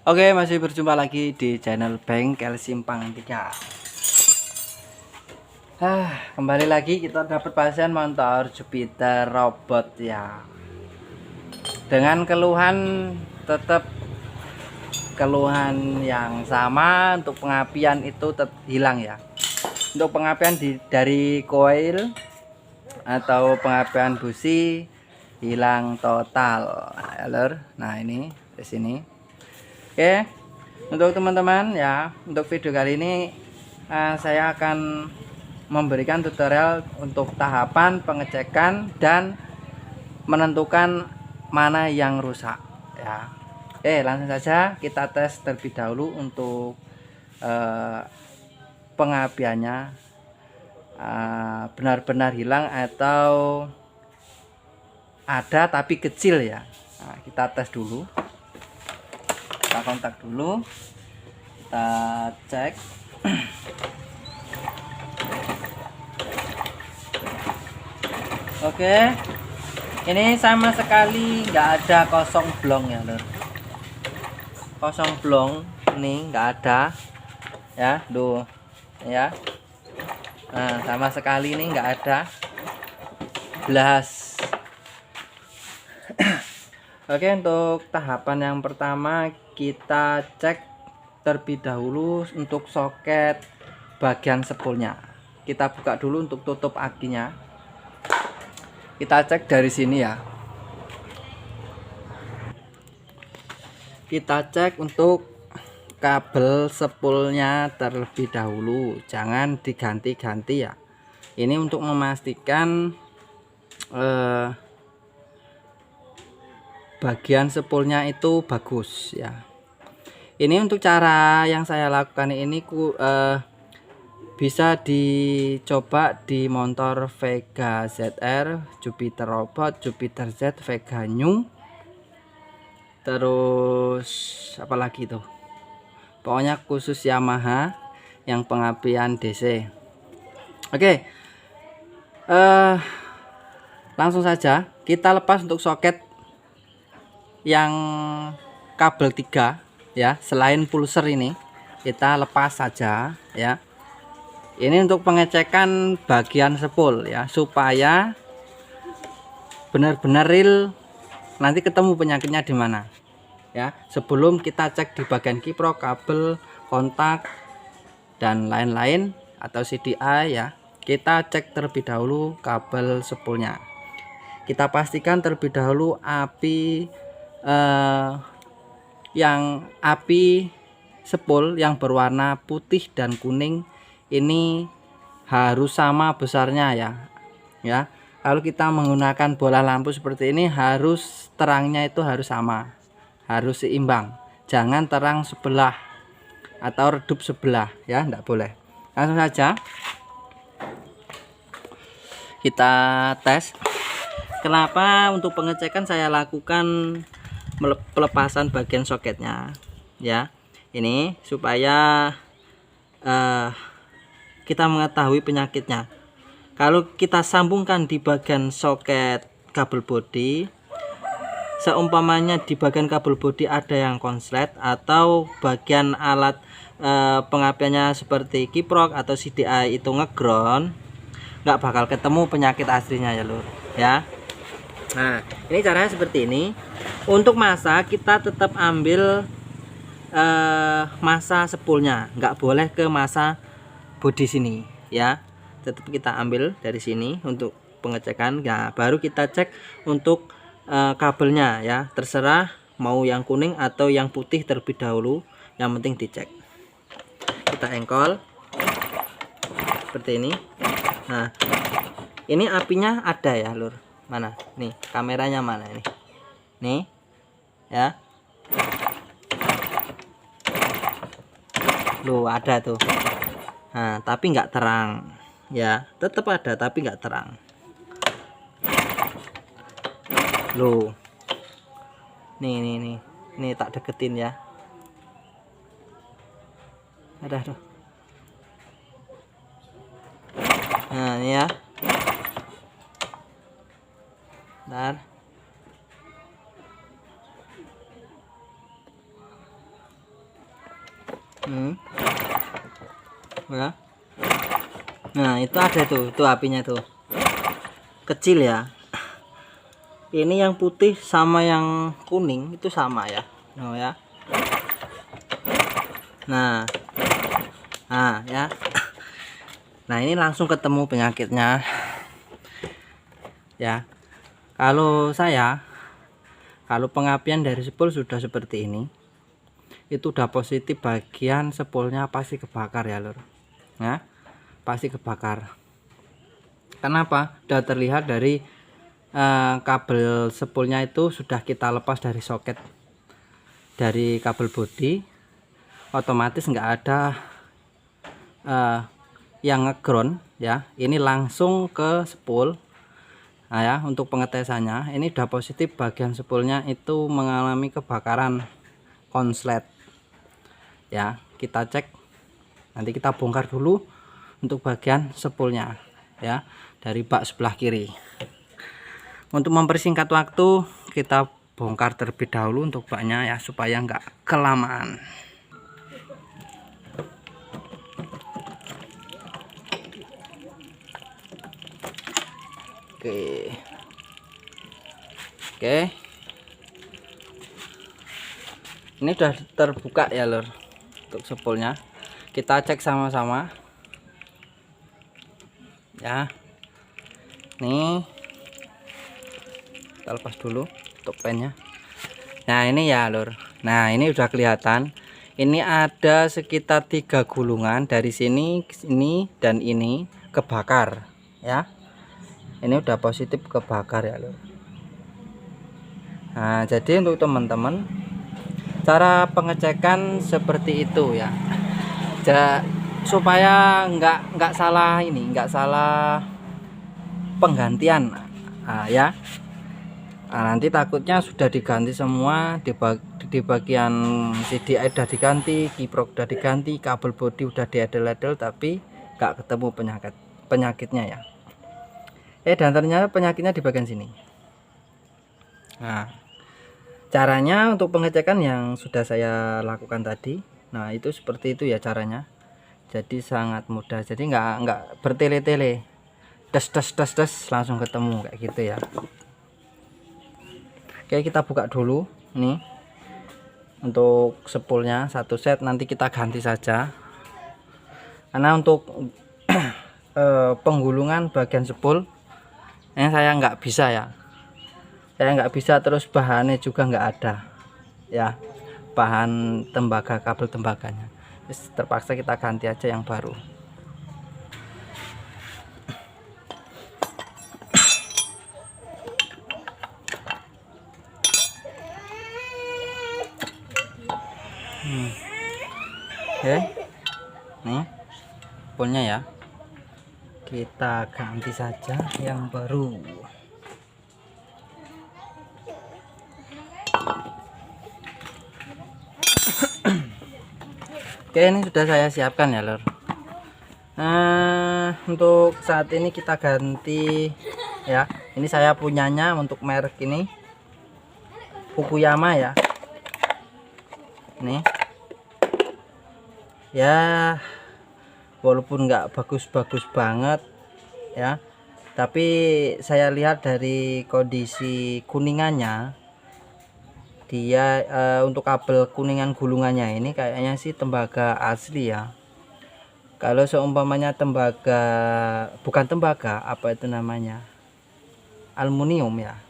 Oke, masih berjumpa lagi di channel Bengkel Simpang 3. Kembali lagi kita dapat pasien motor Jupiter robot ya. Dengan keluhan tetap keluhan yang sama, untuk pengapian itu tetap hilang ya. Untuk pengapian dari koil atau pengapian busi hilang total. Nah, ini di sini. Oke, untuk teman-teman ya, untuk video kali ini saya akan memberikan tutorial untuk tahapan pengecekan dan menentukan mana yang rusak ya. Oke, langsung saja kita tes terlebih dahulu untuk pengapiannya benar-benar hilang atau ada tapi kecil ya. Nah, kita tes dulu. Kita kontak dulu, kita cek. Oke, ini sama sekali nggak ada kosong blong ya lor. Kosong blong ini nggak ada ya, tuh ya. Nah, sama sekali ini nggak ada belas. Oke, untuk tahapan yang pertama kita cek terlebih dahulu untuk soket bagian spoolnya. Kita buka dulu untuk tutup akinya. Kita cek dari sini ya. Kita cek untuk kabel spoolnya terlebih dahulu, jangan diganti-ganti ya. Ini untuk memastikan bagian spoolnya itu bagus ya. Ini untuk cara yang saya lakukan ini bisa dicoba di motor Vega ZR, Jupiter Robot, Jupiter Z, Vega New, terus apalagi itu, pokoknya khusus Yamaha yang pengapian DC. Oke, langsung saja kita lepas untuk soket yang kabel 3 ya, selain pulser ini kita lepas saja ya. Ini untuk pengecekan bagian spool ya, supaya benar-benar real nanti ketemu penyakitnya di mana ya, sebelum kita cek di bagian kiprok, kabel, kontak dan lain-lain atau CDI ya. Kita cek terlebih dahulu kabel spoolnya. Kita pastikan terlebih dahulu api spool yang berwarna putih dan kuning ini harus sama besarnya ya. Kalau kita menggunakan bola lampu seperti ini, harus terangnya itu harus sama, harus seimbang, jangan terang sebelah atau redup sebelah ya, enggak boleh. Langsung saja kita tes. Kenapa untuk pengecekan saya lakukan pelepasan bagian soketnya ya, ini supaya kita mengetahui penyakitnya. Kalau kita sambungkan di bagian soket kabel bodi, seumpamanya di bagian kabel bodi ada yang konslet atau bagian alat pengapiannya seperti kiprok atau CDI itu ngeground, nggak bakal ketemu penyakit aslinya ya lur ya. Nah, ini caranya seperti ini. Untuk masa kita tetap ambil masa spoolnya, nggak boleh ke masa bodi sini ya, tetap kita ambil dari sini untuk pengecekan. Nah, baru kita cek untuk kabelnya ya, terserah mau yang kuning atau yang putih terlebih dahulu, yang penting dicek. Kita engkol seperti ini. Nah, ini apinya ada ya lur, mana nih kameranya, mana ini nih ya, loh ada tuh. Nah, tapi nggak terang ya, tetap ada tapi nggak terang. Loh, nih tak deketin ya, ada tuh. Nah, ini ya, bentar. Ya. Nah itu ada tuh apinya tuh kecil ya. Ini yang putih sama yang kuning itu sama ya. Oh ya. Nah ya. Nah ini langsung ketemu penyakitnya ya. Kalau pengapian dari spul sudah seperti ini, itu udah positif, bagian spulnya pasti kebakar ya lur. Nah pasti kebakar. Kenapa? Sudah terlihat dari kabel spulnya itu sudah kita lepas dari soket dari kabel bodi, otomatis nggak ada yang ngeground ya. Ini langsung ke spul. Nah ya, untuk pengetesannya ini udah positif, bagian spulnya itu mengalami kebakaran konslet ya. Kita cek, nanti kita bongkar dulu untuk bagian spulnya ya, dari bak sebelah kiri. Untuk mempersingkat waktu, kita bongkar terlebih dahulu untuk baknya ya, supaya nggak kelamaan. Oke. Ini udah terbuka ya lur untuk spulnya. Kita cek sama-sama ya. Nih kita lepas dulu untuk pennya. Nah ini ya lur. Nah ini udah kelihatan. Ini ada sekitar 3 gulungan dari sini, ini dan ini kebakar ya. Ini udah positif kebakar ya lur. Nah jadi untuk teman-teman, cara pengecekan seperti itu ya. Supaya nggak salah ini, nggak salah penggantian ya. Nah, nanti takutnya sudah diganti semua, di bagian CDI udah diganti, kiprok udah diganti, kabel bodi udah diedel-edel, tapi nggak ketemu penyakitnya ya. Dan ternyata penyakitnya di bagian sini. Nah caranya untuk pengecekan yang sudah saya lakukan tadi, nah itu seperti itu ya caranya. Jadi sangat mudah, jadi nggak bertele-tele, des langsung ketemu kayak gitu ya. Oke, kita buka dulu nih untuk spulnya satu set, nanti kita ganti saja karena untuk penggulungan bagian spul ini saya nggak bisa ya, terus bahannya juga nggak ada ya, bahan tembaga, kabel tembaganya. Terpaksa kita ganti aja yang baru. Oke, nih spulnya ya, kita ganti saja yang baru. Oke, ini sudah saya siapkan ya lor. Nah untuk saat ini kita ganti ya. Ini saya punyanya untuk merek ini Fukuyama ya. Nih ya, walaupun nggak bagus-bagus banget ya, tapi saya lihat dari kondisi kuningannya, dia untuk kabel kuningan gulungannya ini kayaknya sih tembaga asli ya. Kalau seumpamanya tembaga, bukan tembaga, apa itu namanya, aluminium ya,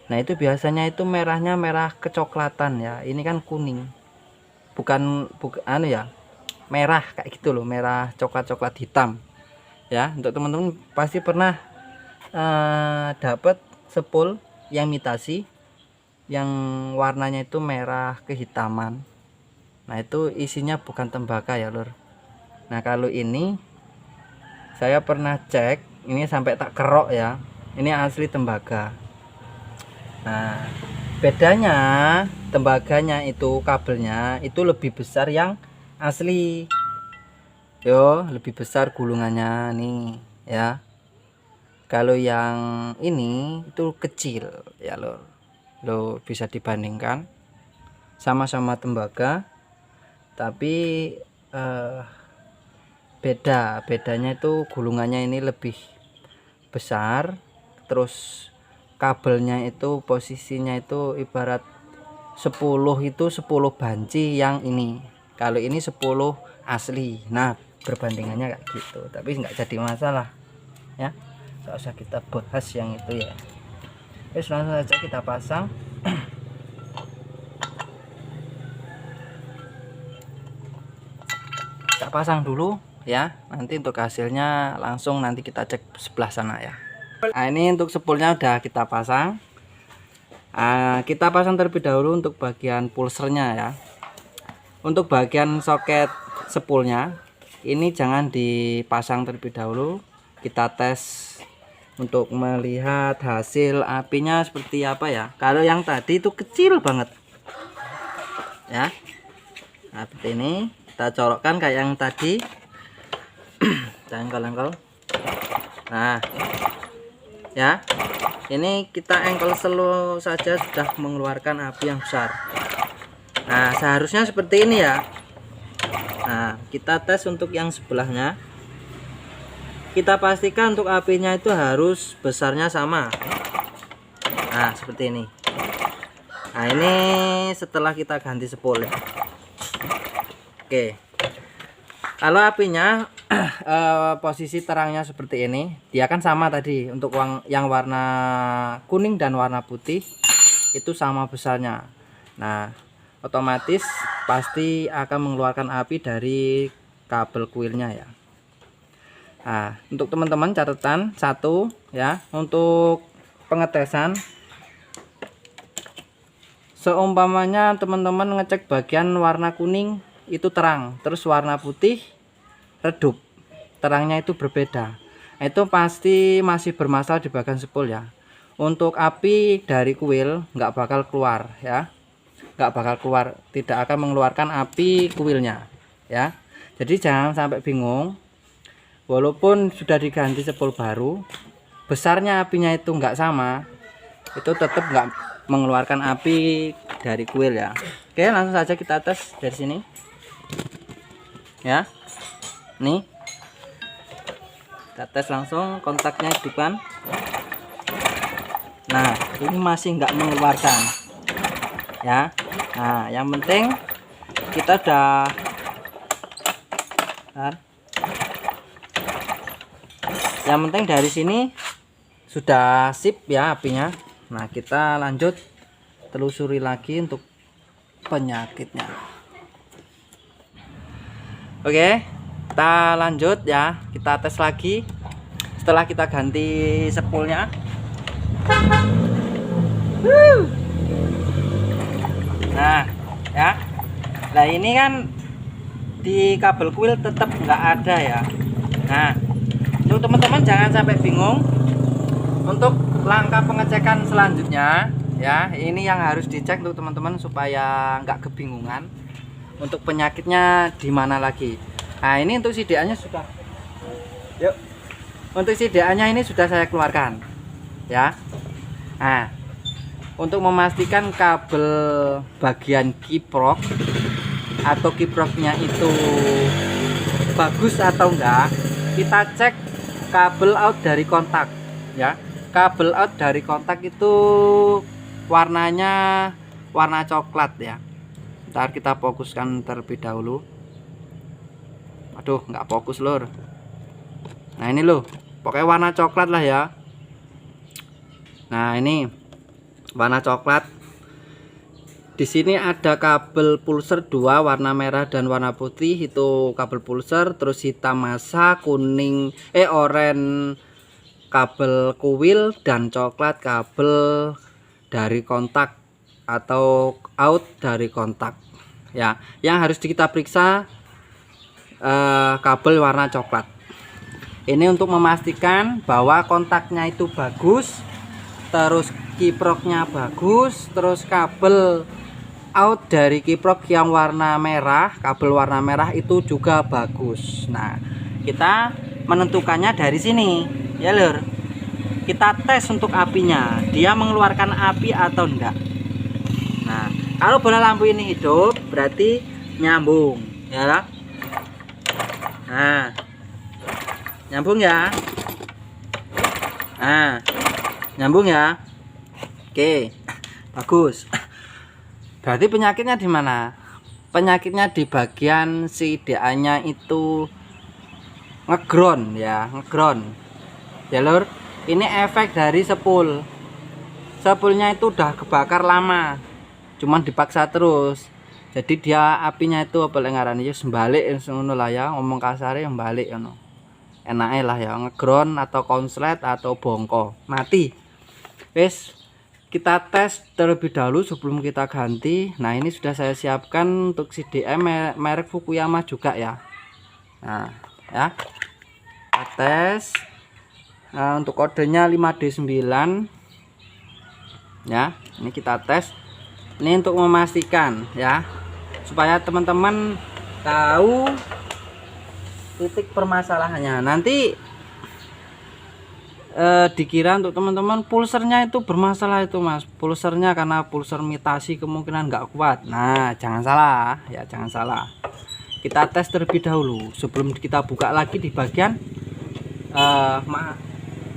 nah itu biasanya itu merahnya merah kecoklatan ya. Ini kan kuning, bukan anu ya, merah kayak gitu loh, merah coklat hitam ya. Untuk teman-teman pasti pernah dapat spul yang imitasi yang warnanya itu merah kehitaman. Nah itu isinya bukan tembaga ya lur. Nah kalau ini saya pernah cek, ini sampai tak kerok ya, ini asli tembaga. Nah bedanya, tembaganya itu kabelnya itu lebih besar yang asli yo, lebih besar gulungannya nih ya. Kalau yang ini itu kecil ya lor. Lo bisa dibandingkan, sama-sama tembaga, tapi bedanya itu gulungannya ini lebih besar, terus kabelnya itu posisinya itu ibarat 10 itu 10 banci yang ini, kalau ini 10 asli. Nah perbandingannya kayak gitu, tapi nggak jadi masalah ya, nggak usah kita bahas yang itu ya. Terus langsung saja kita pasang. Kita pasang dulu ya, nanti untuk hasilnya langsung nanti kita cek sebelah sana ya. Nah ini untuk spoolnya udah kita pasang. Kita pasang terlebih dahulu untuk bagian pulsernya ya. Untuk bagian soket spoolnya ini jangan dipasang terlebih dahulu, kita tes untuk melihat hasil apinya seperti apa ya. Kalau yang tadi itu kecil banget ya, nah seperti ini kita colokkan kayak yang tadi. Engkel-engkel. Nah ya, ini kita engkel slow saja sudah mengeluarkan api yang besar. Nah seharusnya seperti ini ya. Nah kita tes untuk yang sebelahnya, kita pastikan untuk apinya itu harus besarnya sama. Nah seperti ini. Nah ini setelah kita ganti spool ya. Oke, kalau apinya posisi terangnya seperti ini, dia kan sama tadi. Untuk yang warna kuning dan warna putih itu sama besarnya. Nah otomatis pasti akan mengeluarkan api dari kabel kuilnya ya. Nah untuk teman-teman catatan satu ya, untuk pengetesan, seumpamanya teman-teman ngecek bagian warna kuning itu terang, terus warna putih redup, terangnya itu berbeda, itu pasti masih bermasalah di bagian spool ya. Untuk api dari kuil nggak bakal keluar ya, nggak bakal keluar, tidak akan mengeluarkan api kuilnya ya. Jadi jangan sampai bingung, walaupun sudah diganti spool baru, besarnya apinya itu nggak sama, itu tetap nggak mengeluarkan api dari kuil ya. Oke, langsung saja kita tes dari sini ya. Nih kita tes langsung, kontaknya hidupkan. Nah ini masih nggak mengeluarkan ya. Nah yang penting kita udah yang penting dari sini sudah sip ya apinya. Nah kita lanjut telusuri lagi untuk penyakitnya. Oke, kita lanjut ya, kita tes lagi setelah kita ganti spoolnya. Nah ya, nah ini kan di kabel kuil tetap nggak ada ya. Nah untuk teman-teman jangan sampai bingung, untuk langkah pengecekan selanjutnya ya, ini yang harus dicek untuk teman-teman supaya nggak kebingungan untuk penyakitnya di mana lagi. Nah ini untuk CDA nya sudah, yuk, untuk CDA nya ini sudah saya keluarkan ya. Nah untuk memastikan kabel bagian kiprok atau kiproknya itu bagus atau enggak, kita cek kabel out dari kontak ya. Kabel out dari kontak itu warnanya warna coklat ya. Ntar kita fokuskan terlebih dahulu. Aduh nggak fokus lur. Nah ini loh, pokoknya warna coklat lah ya. Nah ini warna coklat. Di sini ada kabel pulser 2 warna merah dan warna putih, itu kabel pulser. Terus hitam massa, kuning oranye kabel kuil, dan coklat kabel dari kontak atau out dari kontak ya. Yang harus kita periksa kabel warna coklat ini untuk memastikan bahwa kontaknya itu bagus, terus kiproknya bagus, terus kabel out dari kiprok yang warna merah, kabel warna merah itu juga bagus. Nah kita menentukannya dari sini ya lur. Kita tes untuk apinya, dia mengeluarkan api atau enggak. Nah kalau bola lampu ini hidup, berarti nyambung ya lah. Nah, nyambung ya. Nah, nyambung ya. Oke, bagus. Berarti penyakitnya di mana? Penyakitnya di bagian si DA nya itu ngeground ya, ngeground ya lur. Ini efek dari sepulnya itu udah kebakar lama, cuman dipaksa terus, jadi dia apinya itu apa lengaran ya sembalik ngono lah ya, ngomong kasare yang balik ngono. Enake lah ya, ngeground atau konslet atau bongko mati. Wis, kita tes terlebih dahulu sebelum kita ganti. Nah, ini sudah saya siapkan untuk CDM merek Fukuyama juga ya. Nah, ya. Kita tes. Nah, untuk kodenya 5D9. Ya, ini kita tes. Ini untuk memastikan ya, supaya teman-teman tahu titik permasalahannya. Nanti dikira untuk teman-teman pulsernya itu bermasalah itu mas, pulsernya karena pulser mitasi kemungkinan nggak kuat. Nah, jangan salah ya, jangan salah. Kita tes terlebih dahulu sebelum kita buka lagi di bagian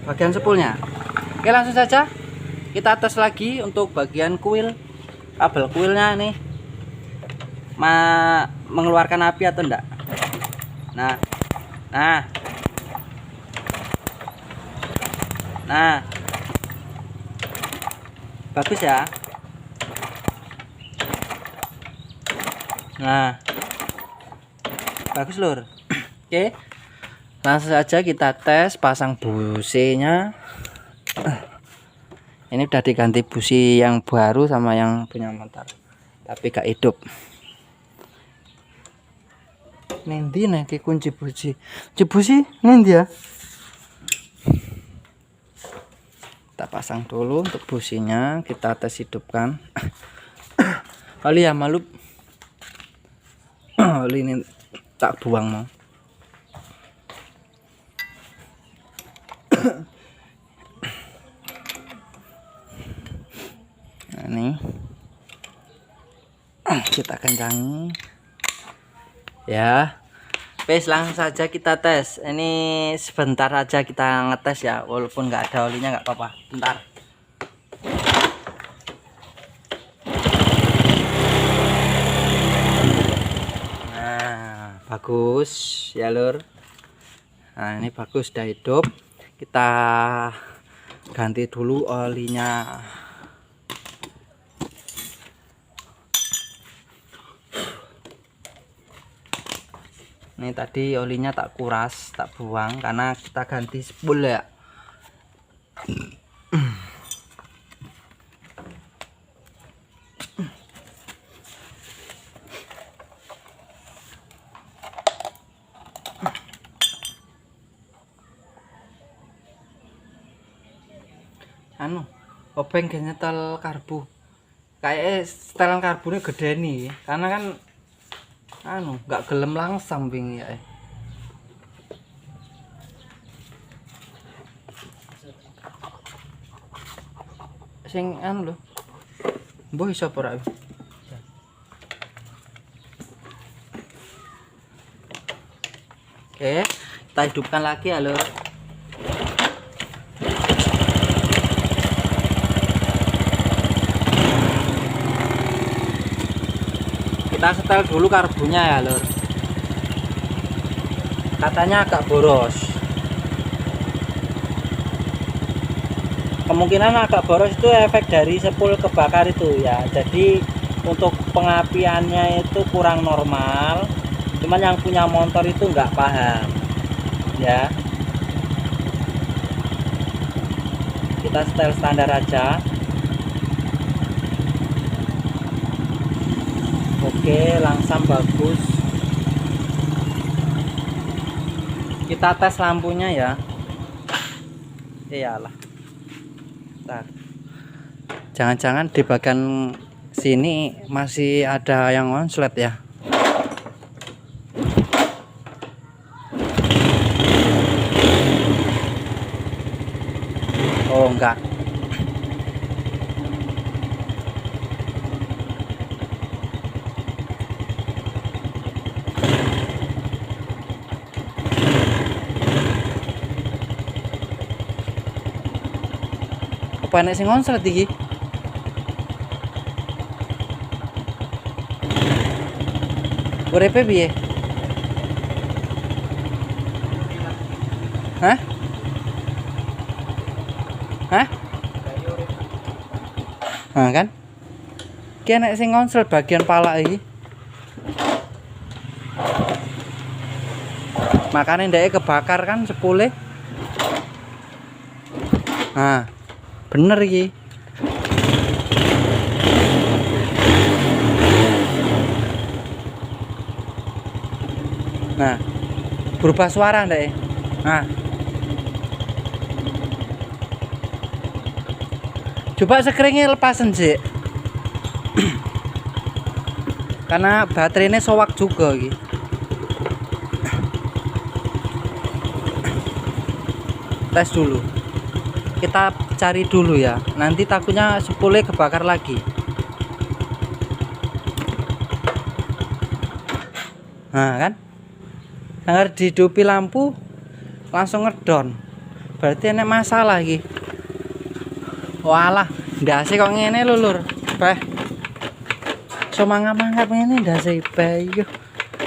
bagian sepulnya. Oke, langsung saja kita tes lagi untuk bagian kuil, kabel kuilnya nih mengeluarkan api atau enggak. Nah, bagus ya. Nah, bagus lur. Oke, langsung saja kita tes pasang businya. Ini udah diganti busi yang baru sama yang punya motor, tapi gak hidup. Nendi nih kunci busi, nendi ya. Kita pasang dulu untuk businya, kita tes hidupkan. Oli ya malu. Oli ini tak buang mau. Nah, ini kita kencangi ya. Wes, langsung saja kita tes. Ini sebentar aja kita ngetes ya, walaupun nggak ada olinya nggak apa-apa. Bentar. Nah, bagus ya lur. Nah, ini bagus, udah hidup. Kita ganti dulu olinya. Ini tadi olinya tak kuras, tak buang karena kita ganti spool ya. Anu, obeng nyetel karbu. Kayak setelan karbune gede nih, karena kan anu nggak gelem langsam bing ya. Sing anu lho, mbah iso ora. Oke, kita hidupkan lagi ya lho. Kita setel dulu karbunya ya lur. Katanya agak boros. Kemungkinan agak boros itu efek dari sepul kebakar itu ya. Jadi untuk pengapiannya itu kurang normal. Cuman yang punya motor itu nggak paham ya. Kita setel standar aja. Oke, langsam bagus. Kita tes lampunya ya. Iyalah. Jangan-jangan di bagian sini masih ada yang konslet ya. Oh enggak. Apa nek sing ngonslet iki? Uripe piye? Hah? Hah? Nah kan? Ki nek sing ngonslet bagian pala iki. Makanya ndeke kebakar kan sepule. Nah, bener iki. Nah, berubah suara ndeke. Nah. Coba sekringnya lepasin sih. Karena baterainya sowak juga iki. Tes dulu. Kita cari dulu ya. Nanti takutnya sepule kebakar lagi. Nah, kan? Dengar dihidupi lampu langsung ngedon. Berarti enek masalah iki. Walah, ndase kok ngene lho, Lur. Beh. Mangap-mangap ngene ndase bae yo.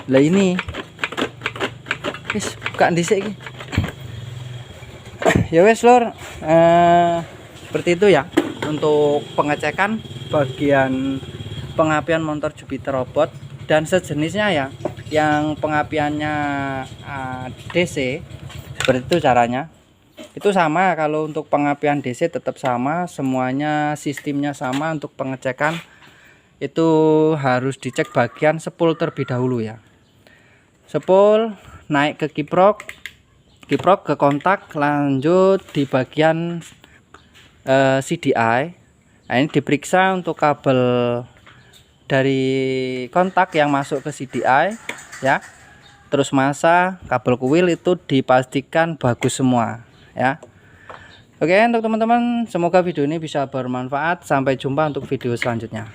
Lah ini. Wis buka dhisik iki. Ya wes Lur, seperti itu ya untuk pengecekan bagian pengapian motor Jupiter Robot dan sejenisnya ya, yang pengapiannya DC. Seperti itu caranya. Itu sama, kalau untuk pengapian DC tetap sama, semuanya sistemnya sama. Untuk pengecekan itu harus dicek bagian spool terlebih dahulu ya. Spool naik ke kiprok ke kontak, lanjut di bagian CDI. Nah, ini diperiksa untuk kabel dari kontak yang masuk ke CDI ya. Terus masa kabel kuil itu dipastikan bagus semua ya. Oke, untuk teman-teman, semoga video ini bisa bermanfaat. Sampai jumpa untuk video selanjutnya.